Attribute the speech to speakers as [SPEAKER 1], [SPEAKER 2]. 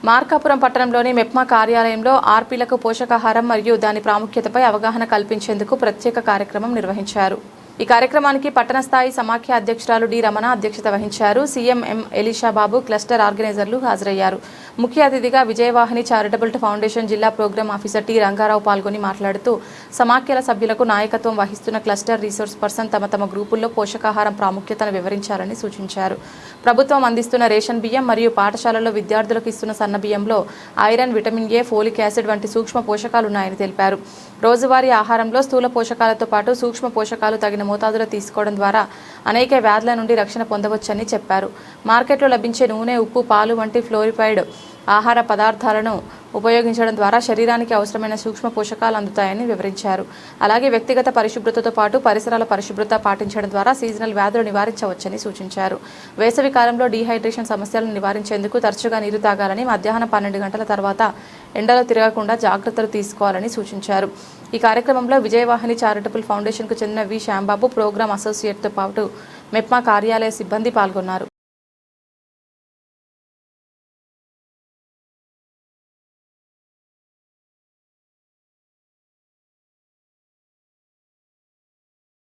[SPEAKER 1] మార్కాపురం పట్టణంలోని మెప్మా కార్యాలయంలో ఆర్పీలకు పోషకాహారం మరియు దాని ప్రాముఖ్యతపై అవగాహన కల్పించేందుకు ప్రత్యేక కార్యక్రమం నిర్వహించారు. ఈ కార్యక్రమానికి పట్టణ స్థాయి సమాఖ్య అధ్యక్షురాలు డి రమణ అధ్యక్షత వహించారు. సీఎం ఎం ఎలీషా బాబు, క్లస్టర్ ఆర్గనైజర్లు హాజరయ్యారు. ముఖ్య అతిథిగా విజయవాహిని చారిటబుల్ ఫౌండేషన్ జిల్లా ప్రోగ్రామ్ ఆఫీసర్ టి రంగారావు పాల్గొని మాట్లాడుతూ సమాఖ్యల సభ్యులకు నాయకత్వం వహిస్తున్న క్లస్టర్ రిసోర్స్ పర్సన్ తమ గ్రూపుల్లో పోషకాహారం ప్రాముఖ్యతను వివరించాలని సూచించారు. ప్రభుత్వం అందిస్తున్న రేషన్ బియ్యం మరియు పాఠశాలల్లో విద్యార్థులకు ఇస్తున్న సన్న బియ్యంలో iron, vitamin A, folic acid వంటి సూక్ష్మ పోషకాలున్నాయని తెలిపారు. రోజువారీ ఆహారంలో స్థూల పోషకాలతో పాటు సూక్ష్మ పోషకాలు తగిన మోతాదులో తీసుకోవడం ద్వారా అనేక వ్యాధుల నుండి రక్షణ పొందవచ్చని చెప్పారు. మార్కెట్లో లభించే నూనె, ఉప్పు, పాలు వంటి ఫ్లోరిఫైడ్ ఆహార పదార్థాలను ఉపయోగించడం ద్వారా శరీరానికి అవసరమైన సూక్ష్మ పోషకాలు అందుతాయని వివరించారు. అలాగే వ్యక్తిగత పరిశుభ్రతతో పాటు పరిసరాల పరిశుభ్రత పాటించడం ద్వారా సీజనల్ వ్యాధులు నివారించవచ్చని సూచించారు. వేసవి కాలంలో డీహైడ్రేషన్ సమస్యలను నివారించేందుకు తరచుగా నీరు తాగాలని, మధ్యాహ్నం 12 గంటల తర్వాత ఎండలో తిరగకుండా జాగ్రత్తలు తీసుకోవాలని సూచించారు. ఈ కార్యక్రమంలో విజయవాహిని చారిటబుల్ ఫౌండేషన్కు చెందిన వి శ్యాంబాబు, ప్రోగ్రామ్ అసోసియేట్తో పాటు మెప్మా కార్యాలయ సిబ్బంది పాల్గొన్నారు.